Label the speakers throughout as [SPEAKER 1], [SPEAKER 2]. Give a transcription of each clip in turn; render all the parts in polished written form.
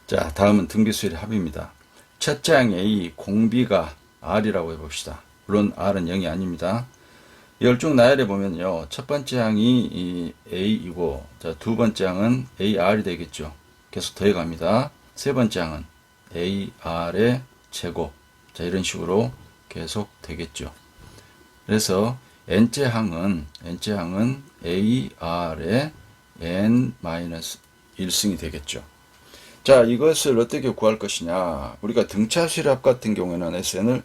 [SPEAKER 1] 자, 다음은 등비수열의 합입니다. 첫째 항 A 공비가 R이라고 해봅시다. 물론 R은 0이 아닙니다. 열중 나열해 보면요. 첫 번째 항이 이 A이고, 자, 두 번째 항은 AR이 되겠죠. 계속 더해갑니다. 세 번째 항은 AR의 제곱. 자, 이런 식으로 계속 되겠죠. 그래서 n째 항은 AR의 n-1승이 되겠죠. 자, 이것을 어떻게 구할 것이냐. 우리가 등차수열합 같은 경우에는 SN을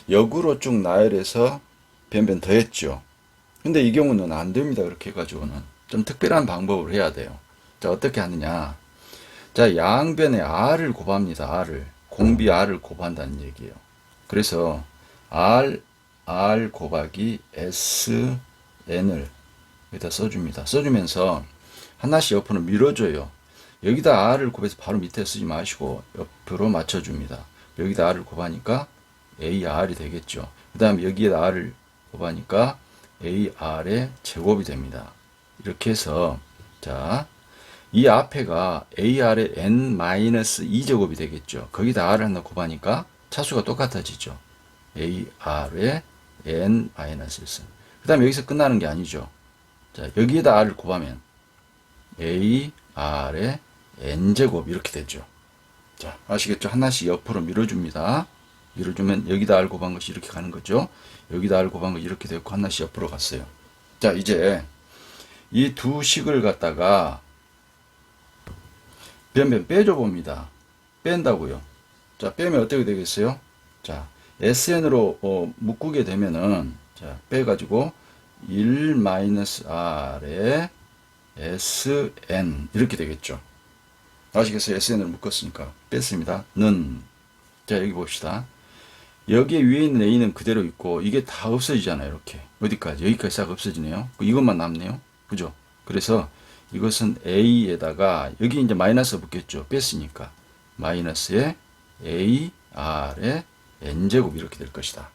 [SPEAKER 1] 역으로 쭉 나열해서 변변 더했죠. 근데 이 경우는 안 됩니다. 그렇게 해가지고는. 좀 특별한 방법을 해야 돼요. 자, 어떻게 하느냐. 자, 양변에 R을 곱합니다. R을. 공비 R을 곱한다는 얘기예요. 그래서 R 곱하기 SN을 여기다 써줍니다. 써주면서 하나씩 옆으로 밀어줘요. 여기다 R을 곱해서 바로 밑에 쓰지 마시고 옆으로 맞춰줍니다. 여기다 R을 곱하니까 AR이 되겠죠. 그 다음에 여기에다 R을 곱하니까 AR의 제곱이 됩니다. 이렇게 해서 자, 이 앞에가 AR의 n-2제곱이 되겠죠. 거기다 R을 하나 곱하니까 차수가 똑같아지죠. AR의 n-1승. 그 다음에 여기서 끝나는 게 아니죠. 자, 여기에다 R을 곱하면 AR의 n제곱 이렇게 되죠. 자, 아시겠죠? 하나씩 옆으로 밀어줍니다. 밀어주면 여기다 R 곱한 것이 이렇게 가는 거죠. 여기다 R 곱한 것이 이렇게 됐고 하나씩 옆으로 갔어요. 자, 이제 이 두 식을 갖다가 변변 빼줘 봅니다. 뺀다고요. 자, 빼면 어떻게 되겠어요? 자, SN으로 묶게 되면은 자, 빼가지고 1-R의 SN 이렇게 되겠죠. 아시겠어요? SN을 묶었으니까 뺐습니다. 는. 자, 여기 봅시다. 여기에 위에 있는 A는 그대로 있고 이게 다 없어지잖아요. 이렇게 어디까지? 여기까지 싹 없어지네요. 이것만 남네요. 그죠? 그래서 이것은 A에다가 여기 이제 마이너스 붙겠죠. 뺐으니까 마이너스에 AR의 N제곱 이렇게 될 것이다.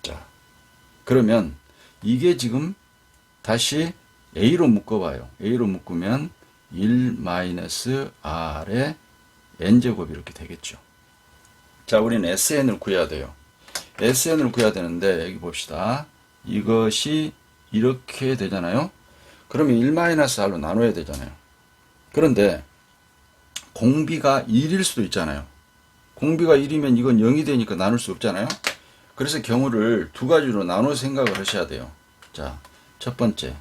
[SPEAKER 1] 자, 그러면 이게 지금 다시 A로 묶어봐요. A로 묶으면 1-R의 N제곱 이렇게 되겠죠. 자, 우리는 SN을 구해야 돼요. SN을 구해야 되는데 여기 봅시다. 이것이 이렇게 되잖아요. 그러면 1-R로 나눠야 되잖아요. 그런데 공비가 1일 수도 있잖아요. 공비가 1이면 이건 0이 되니까 나눌 수 없잖아요. 그래서 경우를 두 가지로 나눠 생각을 하셔야 돼요. 자, 첫 번째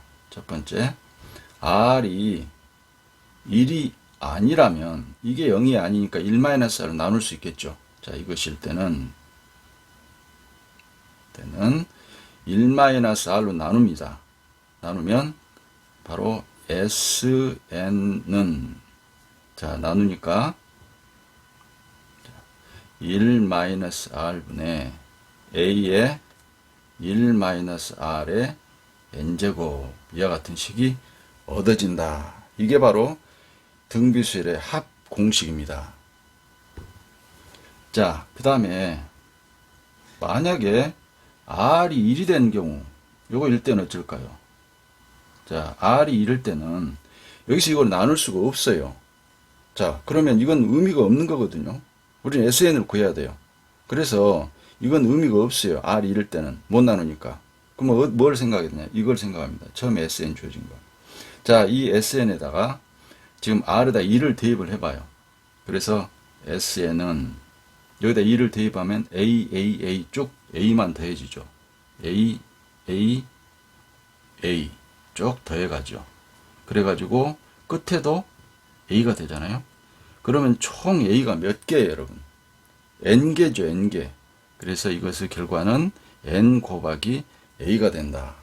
[SPEAKER 1] R이 1이 아니라면 이게 0이 아니니까 1-R로 나눌 수 있겠죠. 자, 이것일 때는 1-R로 나눕니다. 나누면 바로 SN은 자, 나누니까 1-R분의 A의 1-R의 N제곱 이와 같은 식이 얻어진다. 이게 바로 등비수열의 합 공식입니다. 자, 그 다음에 만약에 R이 1이 된 경우 요거 일 때는 어쩔까요? 자, R이 1일 때는 여기서 이걸 나눌 수가 없어요. 자, 그러면 이건 의미가 없는 거거든요. 우리는 SN을 구해야 돼요. 그래서 이건 의미가 없어요. R이 1일 때는 못 나누니까. 그럼 뭘 생각해야 되냐? 이걸 생각합니다. 처음에 SN 주어진 거. 자, 이 SN에다가 지금 R에다 2를 대입을 해봐요. 그래서 SN은 여기다 2를 대입하면 A 쭉 A만 더해지죠. A 쭉 더해가죠. 그래가지고 끝에도 A가 되잖아요. 그러면 총 A가 몇 개예요, 여러분? N개죠, N개. 그래서 이것의 결과는 N 곱하기 A가 된다.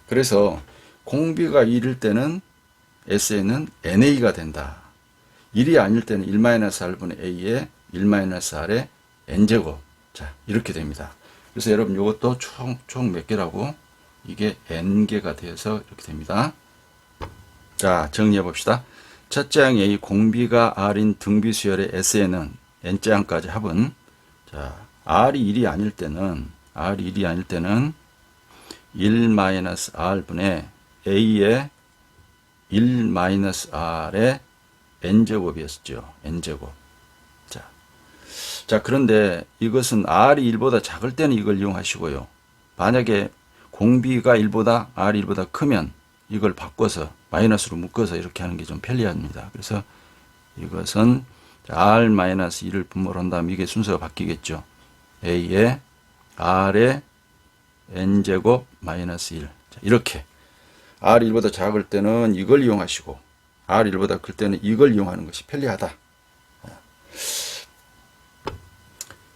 [SPEAKER 1] 그래서 공비가 1일 때는 SN은 NA가 된다. 1이 아닐 때는 1-R분의 A의 1-R의 N제곱. 자, 이렇게 됩니다. 그래서 여러분 이것도 총 몇 개라고? 이게 N개가 되어서 이렇게 됩니다. 자, 정리해 봅시다. 첫째 항 A 공비가 R인 등비수열의 SN은 N째 항까지 합은 자, R이 1이 아닐 때는 1-R분의 A의 1-R의 n제곱이었죠. n제곱. 자, 그런데 이것은 r이 1보다 작을 때는 이걸 이용하시고요. 만약에 공비가 1보다 r이 1보다 크면 이걸 바꿔서 마이너스로 묶어서 이렇게 하는 게 좀 편리합니다. 그래서 이것은 r-2를 분모를 한다면 이게 순서가 바뀌겠죠. a에 r에 n제곱 마이너스 1. 자, 이렇게 r이 1보다 작을 때는 이걸 이용하시고 r이 1보다 클 때는 이걸 이용하는 것이 편리하다.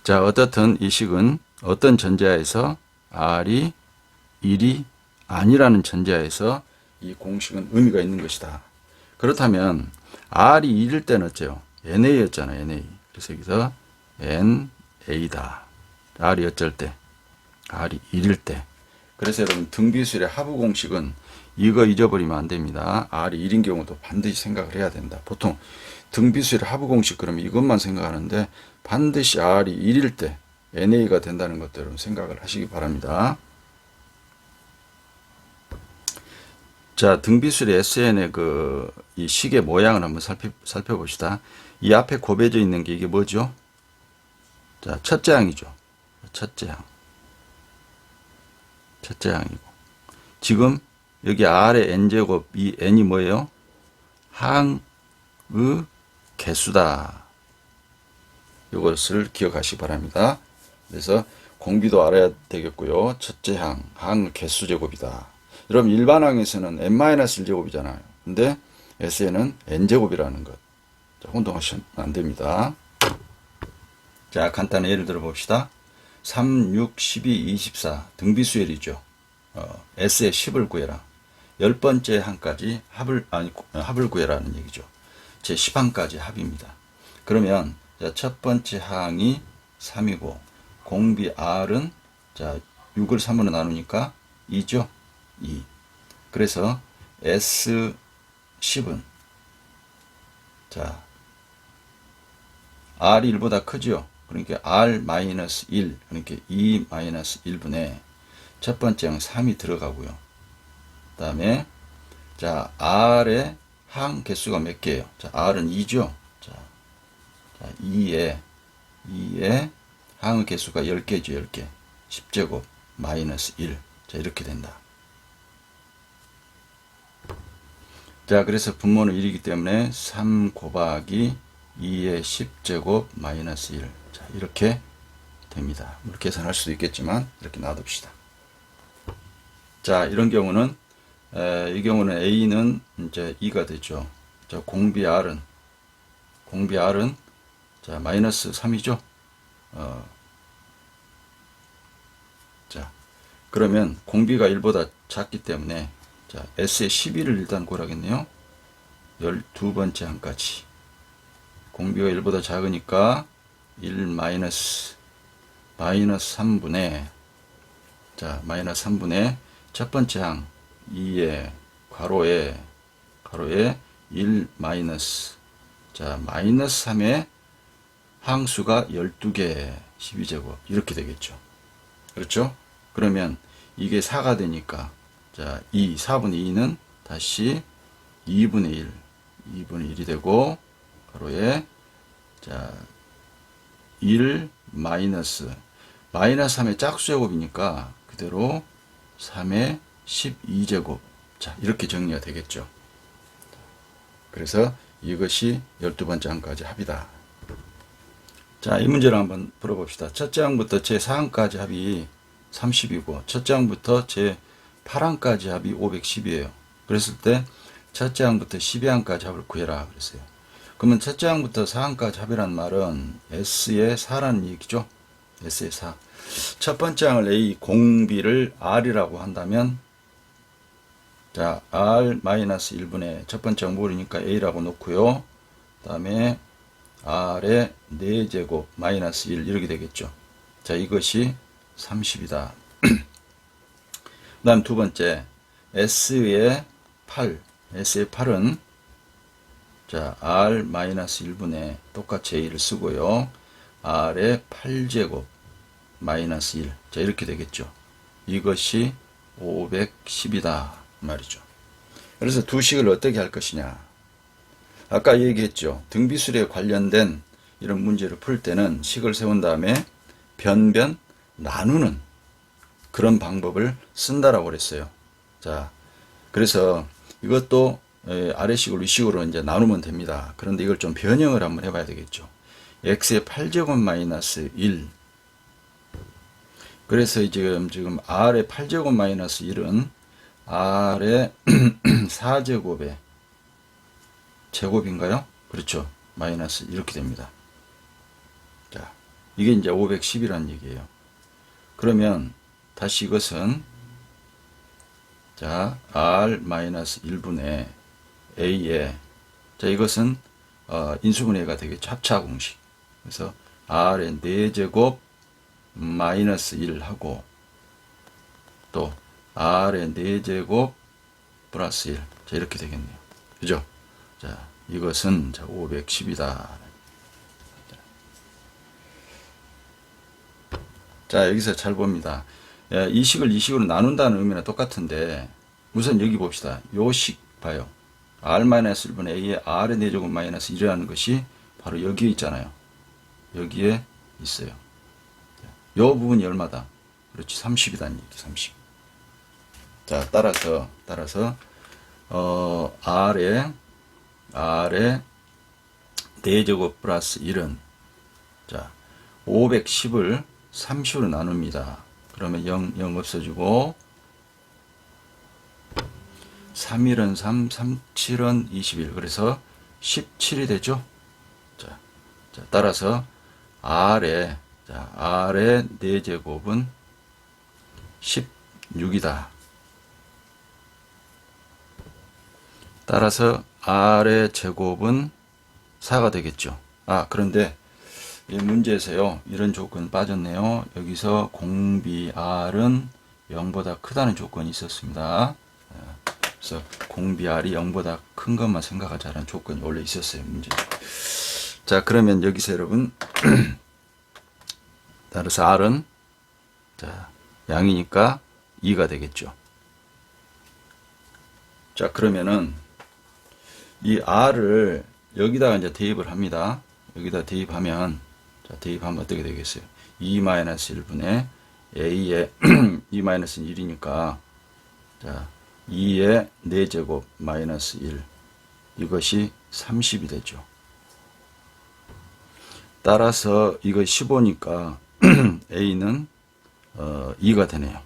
[SPEAKER 1] 자, 어떻든 이 식은 어떤 전제하에서 r이 1이 아니라는 전제하에서 이 공식은 의미가 있는 것이다. 그렇다면 r이 1일 때는 어째요? NA였잖아요. NA. 그래서 여기서 NA다. r이 어쩔 때? r이 1일 때. 그래서 여러분 등비수열의 하부 공식은 이거 잊어버리면 안 됩니다. r이 1인 경우도 반드시 생각을 해야 된다. 보통 등비수열의 하부 공식 그러면 이것만 생각하는데 반드시 r이 1일 때 NA가 된다는 것도 여러분 생각을 하시기 바랍니다. 자, 등비수열의 SN의 이 식의 모양을 한번 살펴봅시다. 이 앞에 곱해져 있는 게 이게 뭐죠? 자, 첫째 항이죠. 첫째 항. 첫째 항이고. 지금 여기 R의 n제곱, 이 n이 뭐예요? 항의 개수다. 이것을 기억하시기 바랍니다. 그래서 공비도 알아야 되겠고요. 첫째 항, 항의 개수 제곱이다. 여러분 일반항에서는 n-1제곱이잖아요. 근데 SN은 n제곱이라는 것. 자, 혼동하시면 안 됩니다. 자, 간단한 예를 들어 봅시다. 3, 6, 12, 24 등비수열이죠. S의 10을 구해라. 10번째 항까지 합을 구해라는 얘기죠. 제 10항까지 합입니다. 그러면 자, 첫 번째 항이 3이고 공비 R은 자, 6을 3으로 나누니까 2죠. 2. 그래서 S10은 자, R이 1보다 크죠. 그러니까 R-1, 그러니까 2-1분의 첫 번째 항 3이 들어가고요. 그 다음에 자, R의 항 개수가 몇 개예요? 자, R은 2죠. 자, 2에 항의 개수가 10개죠. 10개. 10제곱 마이너스 1. 자, 이렇게 된다. 자, 그래서 분모는 1이기 때문에 3 곱하기 2의 10제곱 마이너스 1. 자, 이렇게 됩니다. 이렇게 계산할 수도 있겠지만 이렇게 놔둡시다. 자, 이런 경우는 이 경우는 A는 이제 2가 되죠. 자, 공비 R은 자, 마이너스 3이죠. 자, 그러면 공비가 1보다 작기 때문에 자, S의 12를 일단 구하겠네요. 12번째 항까지. 공비가 1보다 작으니까 1 마이너스 3분의 자, 마이너스 3분의 첫 번째 항 2에 괄호에 1 마이너스 자, 마이너스 3의 항수가 12개 12제곱 이렇게 되겠죠. 그렇죠? 그러면 이게 4가 되니까 자, 4분의 2는 다시 2분의 1이 되고 가로에 자, 1 마이너스 3의 짝수제곱이니까 그대로 3의 12제곱 자, 이렇게 정리가 되겠죠. 그래서 이것이 12번째 항까지 합이다. 자, 이 문제를 한번 풀어봅시다. 첫째 항부터 제 4항까지 합이 30이고 첫째 항부터 제 8항까지 합이 510이에요. 그랬을 때 첫째 항부터 12항까지 합을 구해라 그랬어요. 그러면 첫째 항부터 4항까지 합이란 말은 S의 4라는 얘기죠. S의 4. 첫 번째 항을 A 공비를 R이라고 한다면 자, R-1분의 첫 번째 항 모르니까 A라고 놓고요. 그 다음에 R의 4제곱 마이너스 1 이렇게 되겠죠. 자, 이것이 30이다. 그 다음 두 번째 S의 8은 자, R-1분의 똑같이 A를 쓰고요. R의 8제곱 마이너스 1. 자, 이렇게 되겠죠. 이것이 510이다. 말이죠. 그래서 두 식을 어떻게 할 것이냐. 아까 얘기했죠. 등비술에 관련된 이런 문제를 풀 때는 식을 세운 다음에 변변 나누는 그런 방법을 쓴다라고 그랬어요. 자, 그래서 이것도 아래식을 위식으로 이제 나누면 됩니다. 그런데 이걸 좀 변형을 한번 해봐야 되겠죠. x의 8제곱 마이너스 1. 그래서 지금 r의 8제곱 마이너스 1은 r의 4제곱의 제곱인가요? 그렇죠. 마이너스 이렇게 됩니다. 자, 이게 이제 510이라는 얘기예요. 그러면 다시 이것은 자, r-1분의 a에 자, 이것은 인수분해가 되겠죠. 합차 공식. 그래서 r의 4제곱 마이너스 1하고 또 r의 4제곱 플러스 1. 자, 이렇게 되겠네요. 그죠? 자, 이것은 자, 510이다. 자, 여기서 잘 봅니다. 이 식을 이 식으로 나눈다는 의미는 똑같은데 우선 여기 봅시다. 요 식 봐요. r-1분의 a의 r의 4제곱 마이너스 1이라는 것이 바로 여기에 있잖아요. 여기에 있어요. 요 부분이 얼마다? 그렇지, 30이다는 얘기, 30. 자, 따라서 r의 4제곱 플러스 1은 자, 510을 30으로 나눕니다. 그러면 0 없어지고 3일은 3, 37은 21. 그래서 17이 되죠. 자, 따라서 r의 4제곱은 16이다. 따라서 r의 제곱은 4가 되겠죠. 그런데 이 문제에서요, 이런 조건 빠졌네요. 여기서 공비 r은 0보다 크다는 조건이 있었습니다. 그래서 공비 r이 0보다 큰 것만 생각하자라는 조건이 원래 있었어요, 문제. 자, 그러면 여기서 여러분, 따라서 r은 자, 양이니까 2가 되겠죠. 자, 그러면은 이 r을 여기다가 이제 대입을 합니다. 여기다 대입하면 자, 대입하면 어떻게 되겠어요? 2-1분의 a의 2-는 1이니까 자, 2의 4제곱 마이너스 1 이것이 30이 되죠. 따라서 이거 15니까 a는 2가 되네요.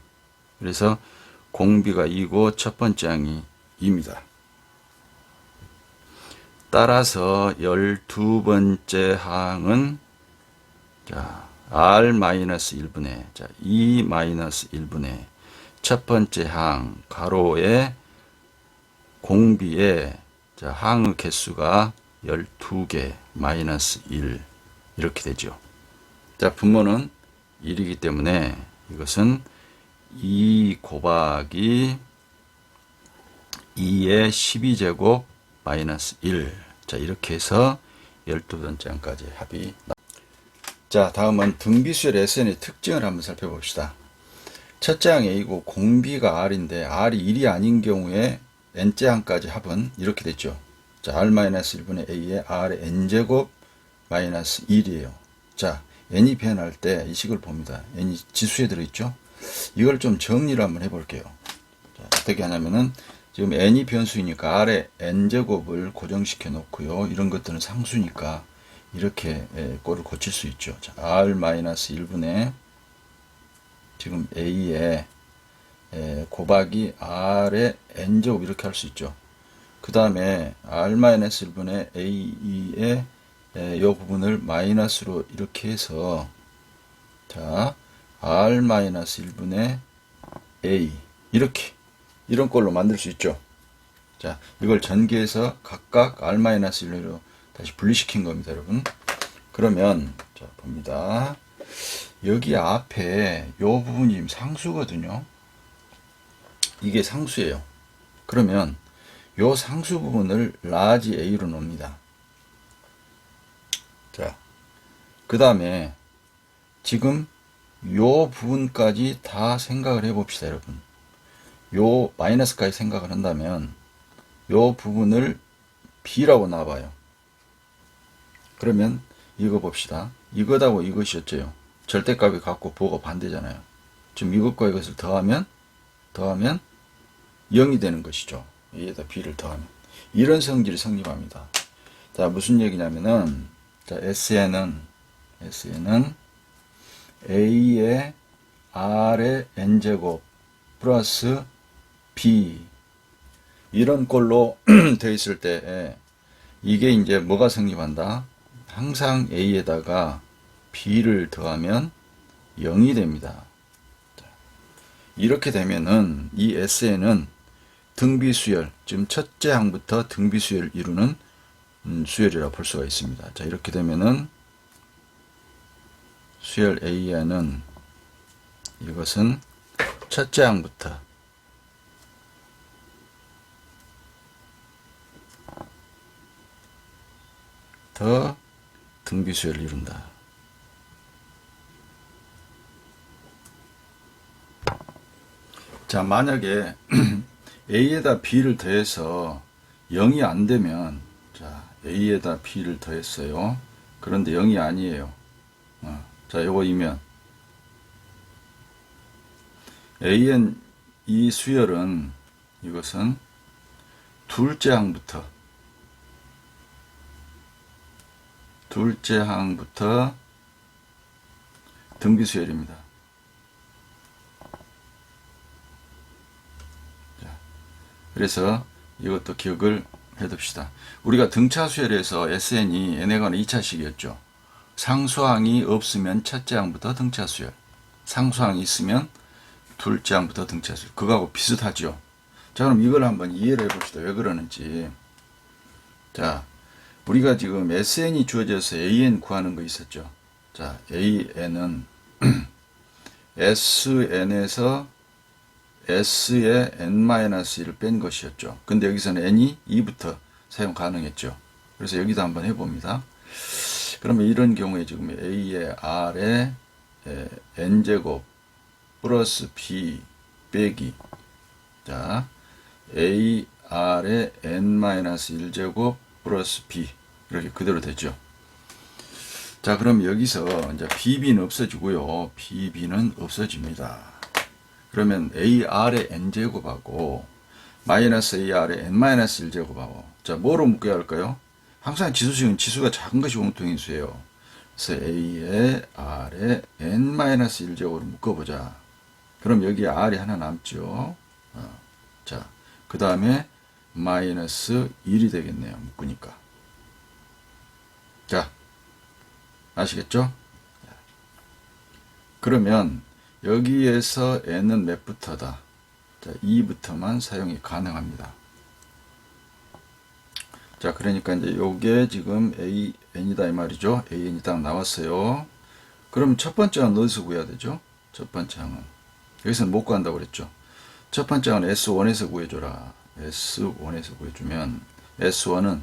[SPEAKER 1] 그래서 공비가 2고 첫 번째 항이 2입니다. 따라서 12번째 항은 자, r-1분의 자, 2-1분의 첫 번째 항 가로의 공비의 자, 항의 개수가 12개 마이너스 1 이렇게 되죠. 자, 분모는 1이기 때문에 이것은 2 곱하기 2의 12제곱 마이너스 1. 자, 이렇게 해서 12번째 항까지 합이 자, 다음은 등비수열 SN의 특징을 한번 살펴봅시다. 첫째 항 A고 공비가 R인데 R이 1이 아닌 경우에 n째 항까지 합은 이렇게 됐죠. 자, R-1분의 A의 R의 n제곱 마이너스 1이에요. 자, n이 변할 때 이 식을 봅니다. n이 지수에 들어있죠. 이걸 좀 정리를 한번 해볼게요. 자, 어떻게 하냐면은 지금 n이 변수이니까 R의 n제곱을 고정시켜 놓고요. 이런 것들은 상수니까 이렇게 꼴을 고칠 수 있죠. 자, R-1분의 지금 A의 곱하기 R의 n제곱 이렇게 할 수 있죠. 그 다음에 R-1분의 A의 이 부분을 마이너스로 이렇게 해서 자, R-1분의 A 이렇게 이런 꼴로 만들 수 있죠. 자, 이걸 전개해서 각각 R-1로 다시 분리시킨 겁니다, 여러분. 그러면 자, 봅니다. 여기 앞에 요 부분이 상수거든요. 이게 상수예요. 그러면 요 상수 부분을 라지 A로 놓습니다. 자, 그 다음에 지금 요 부분까지 다 생각을 해 봅시다, 여러분. 요 마이너스까지 생각을 한다면 요 부분을 B라고 놔봐요. 그러면 이거 봅시다. 이것하고 이것이었죠. 절대값이 같고 부호가 반대잖아요. 지금 이것과 이것을 더하면 0이 되는 것이죠. A에다 B를 더하면. 이런 성질이 성립합니다. 자, 무슨 얘기냐면은, 자, SN은 A의 R의 N제곱 플러스 B. 이런 꼴로 되어 있을 때, 이게 이제 뭐가 성립한다? 항상 A에다가 B를 더하면 0이 됩니다. 이렇게 되면은 이 SN은 등비수열, 지금 첫째 항부터 등비수열을 이루는 수열이라고 볼 수가 있습니다. 자, 이렇게 되면은 수열 AN은 이것은 첫째 항부터 더 등비수열을 이룬다. 자, 만약에 A에다 B를 더해서 0이 안 되면, 자, A에다 B를 더했어요. 그런데 0이 아니에요. 자, 요거이면 AN 이 수열은 이것은 둘째 항부터 등비수열입니다. 그래서 이것도 기억을 해둡시다. 우리가 등차수열에서 SN이 n에 관한 2차식이었죠. 상수항이 없으면 첫째 항부터 등차수열, 상수항이 있으면 둘째 항부터 등차수열. 그거하고 비슷하죠. 자, 그럼 이걸 한번 이해를 해봅시다. 왜 그러는지. 자, 우리가 지금 SN이 주어져서 AN 구하는 거 있었죠. 자, AN은 SN에서 S의 n-1을 뺀 것이었죠. 근데 여기서는 n이 2부터 사용 가능했죠. 그래서 여기도 한번 해봅니다. 그러면 이런 경우에 지금 A의 R의 n제곱 플러스 B 빼기, 자, AR의 n-1제곱 플러스 B, 이렇게 그대로 되죠. 자, 그럼 여기서 이제 BB는 없어지고요. BB는 없어집니다. 그러면 AR의 n제곱하고 마이너스 AR의 n-1제곱하고, 자, 뭐로 묶어야 할까요? 항상 지수식은 지수가 작은 것이 공통인수예요. 그래서 A의 R의 n-1제곱으로 묶어보자. 그럼 여기에 R이 하나 남죠. 자, 그 다음에 마이너스 1이 되겠네요. 묶으니까. 자, 아시겠죠? 그러면 여기에서 n은 몇부터다? 자, 2부터만 사용이 가능합니다. 자, 그러니까 이제 요게 지금 AN이다 이 말이죠. AN이 딱 나왔어요. 그럼 첫 번째 항은 어디서 구해야 되죠? 첫 번째 항은 여기서는 못 구한다고 그랬죠. 첫 번째 항은 S1에서 구해줘라. S1에서 구해주면 S1은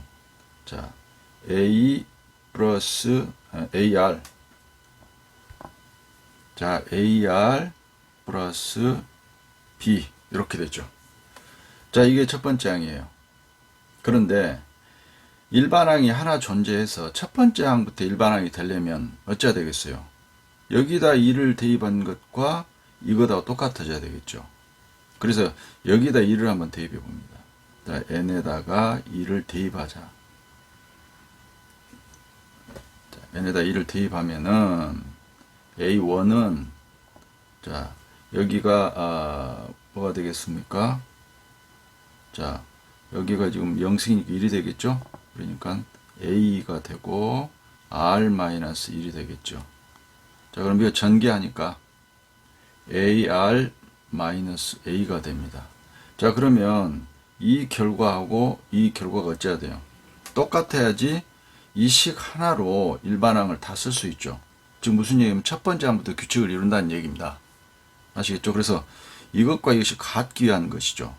[SPEAKER 1] 자, A 플러스 AR, 자, AR 플러스 B, 이렇게 되죠. 자, 이게 첫 번째 항이에요. 그런데 일반항이 하나 존재해서 첫 번째 항부터 일반항이 되려면 어찌해야 되겠어요? 여기다 2를 대입한 것과 이거다 똑같아져야 되겠죠. 그래서 여기다 2를 한번 대입해 봅니다. 자, n에다가 2를 대입하자. 자, n에다 2를 대입하면은 A1은 자, 여기가 뭐가 되겠습니까? 자, 여기가 지금 0승이니까 1이 되겠죠? 그러니까 A가 되고 R-1이 되겠죠. 자, 그럼 이거 전개하니까 AR-A가 됩니다. 자, 그러면 이 결과하고 이 결과가 어찌해야 돼요? 똑같아야지 이 식 하나로 일반항을 다 쓸 수 있죠. 지금 무슨 얘기냐면 첫 번째 항부터 규칙을 이룬다는 얘기입니다. 아시겠죠? 그래서 이것과 이것이 같기 위한 것이죠.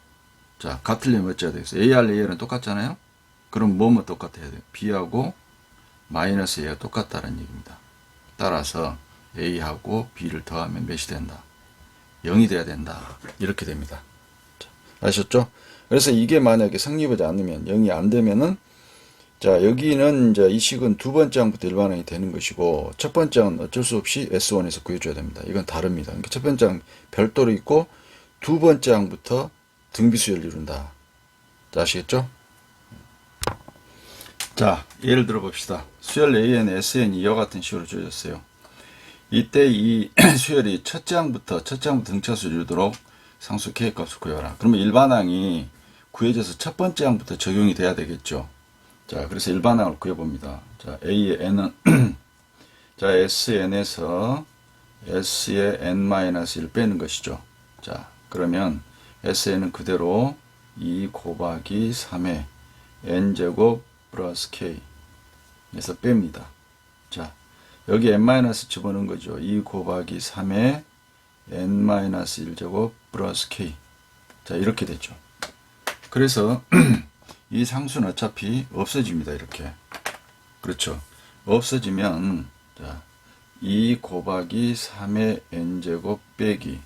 [SPEAKER 1] 자, 같으려면 어찌해야 되겠어요? AR, AR은 똑같잖아요? 그럼 뭐뭐 똑같아야 돼요? B하고 마이너스 A가 똑같다는 얘기입니다. 따라서 A하고 B를 더하면 몇이 된다? 0이 돼야 된다. 이렇게 됩니다. 자, 아셨죠? 그래서 이게 만약에 성립하지 않으면, 0이 안 되면은, 자, 여기는 이제 이 식은 두 번째 항부터 일반항이 되는 것이고, 첫 번째 항은 어쩔 수 없이 S1에서 구해줘야 됩니다. 이건 다릅니다. 그러니까 첫 번째 항 별도로 있고, 두 번째 항부터 등비수열을 이룬다. 자, 아시겠죠? 자, 예를 들어 봅시다. 수열 AN, SN이 이와 같은 식으로 주어졌어요. 이때 이 수열이 첫째 항부터 등차수를 이루도록 상수 K 값을 구해라. 그러면 일반항이 구해져서 첫 번째 항부터 적용이 돼야 되겠죠. 자, 그래서 일반항을 구해봅니다. 자, A의 N은, 자, SN에서 S의 N-1 빼는 것이죠. 자, 그러면 SN은 그대로 2 곱하기 3의 N제곱 플러스 K 에서 뺍니다. 자, 여기 N- 집어넣은 거죠. 2 곱하기 3의 N-1제곱 플러스 K. 자, 이렇게 됐죠. 그래서 이 상수는 어차피 없어집니다. 이렇게. 그렇죠. 없어지면, 자, 2 곱하기 3의 n제곱 빼기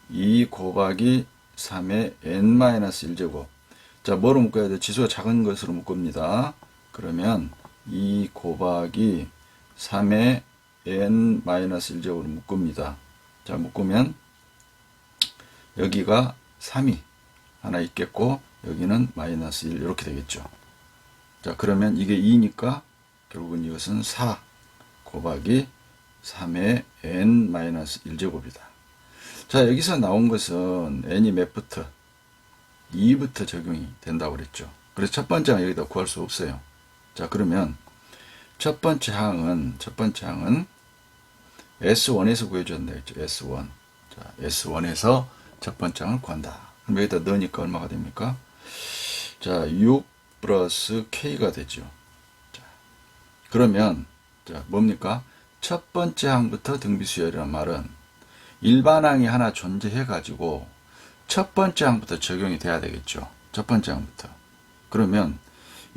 [SPEAKER 1] 2 곱하기 3의 n-1제곱. 자, 뭐로 묶어야 돼? 지수가 작은 것으로 묶습니다. 그러면 2 곱하기 3의 n-1제곱으로 묶습니다. 자, 묶으면 여기가 3이 하나 있겠고 여기는 마이너스 1 이렇게 되겠죠. 자, 그러면 이게 2니까 결국은 이것은 4 곱하기 3의 n-1제곱이다. 자, 여기서 나온 것은 n이 몇부터? 2부터 적용이 된다고 그랬죠. 그래서 첫 번째 항 여기다 구할 수 없어요. 자, 그러면 첫 번째 항은 S1에서 구해준다 했죠. S1. 자, S1에서 첫 번째 항을 구한다. 그럼 여기다 넣으니까 얼마가 됩니까? 자, 6 플러스 K가 되죠. 자, 그러면, 자, 뭡니까? 첫 번째 항부터 등비수열이란 말은 일반항이 하나 존재해가지고 첫 번째 항부터 적용이 돼야 되겠죠. 첫 번째 항부터. 그러면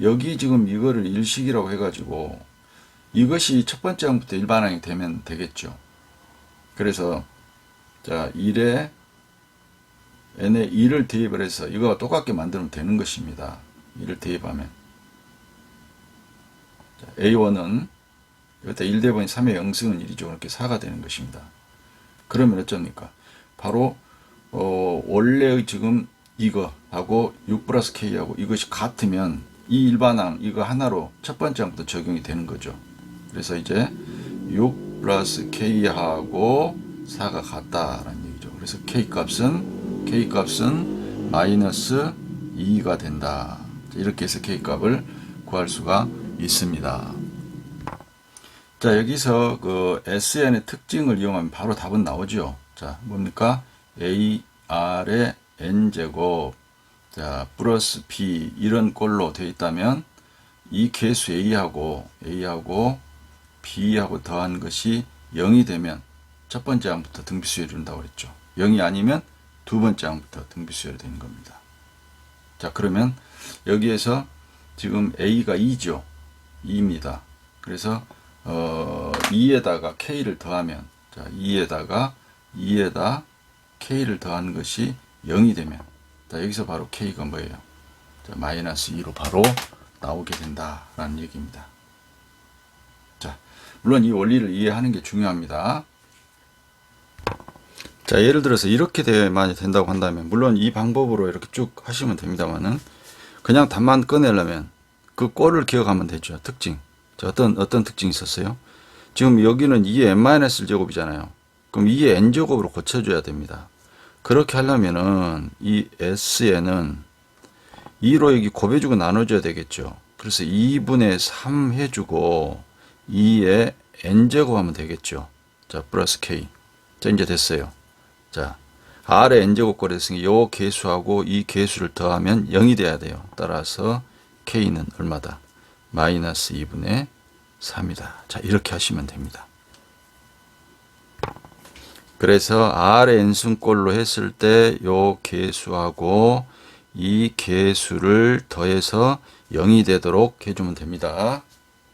[SPEAKER 1] 여기 지금 이거를 일식이라고 해가지고 이것이 첫 번째 항부터 일반항이 되면 되겠죠. 그래서 자, 1에 n에 2를 대입을 해서 이거와 똑같게 만들면 되는 것입니다. 2를 대입하면 자, A1은 여기다 1 대입하면 3의 영승은 1이죠. 이렇게 4가 되는 것입니다. 그러면 어쩝니까? 바로 원래의 지금 이거하고 6 플러스 K하고 이것이 같으면 이 일반항 이거 하나로 첫 번째 항부터 적용이 되는 거죠. 그래서 이제 6 플러스 K하고 4가 같다라는 얘기죠. 그래서 K값은 마이너스 2가 된다. 이렇게 해서 K값을 구할 수가 있습니다. 자, 여기서 그 SN의 특징을 이용하면 바로 답은 나오죠. 자, 뭡니까? AR의 N제곱, 자, 플러스 B, 이런 꼴로 되어 있다면, 이 개수 A하고 B하고 더한 것이 0이 되면, 첫 번째 항부터 등비수열이 이룬다고 그랬죠. 0이 아니면 두 번째 항부터 등비수열이 되는 겁니다. 자, 그러면, 여기에서 지금 A가 2죠. 2입니다. 그래서, 2에다가 K를 더하면, 자, 2에다 K를 더한 것이 0이 되면, 자, 여기서 바로 K가 뭐예요? 자, 마이너스 2로 바로 나오게 된다라는 얘기입니다. 자, 물론 이 원리를 이해하는 게 중요합니다. 자, 예를 들어서 이렇게 만약 된다고 한다면, 물론 이 방법으로 이렇게 쭉 하시면 됩니다만은, 그냥 답만 꺼내려면 그 꼴을 기억하면 되죠. 특징. 자, 어떤 특징이 있었어요? 지금 여기는 2의 n-1제곱이잖아요. 그럼 2의 n제곱으로 고쳐줘야 됩니다. 그렇게 하려면은 이 S에는 2로 여기 곱해주고 나눠줘야 되겠죠. 그래서 2분의 3 해주고 2의 n제곱 하면 되겠죠. 자, 플러스 K. 자, 이제 됐어요. 자, R의 n제곱 꼴했으니 요 개수하고 이 개수를 더하면 0이 돼야 돼요. 따라서 K는 얼마다? 마이너스 2분의 3이다. 자, 이렇게 하시면 됩니다. 그래서 R의 n승꼴로 했을 때 요 개수하고 이 개수를 더해서 0이 되도록 해주면 됩니다.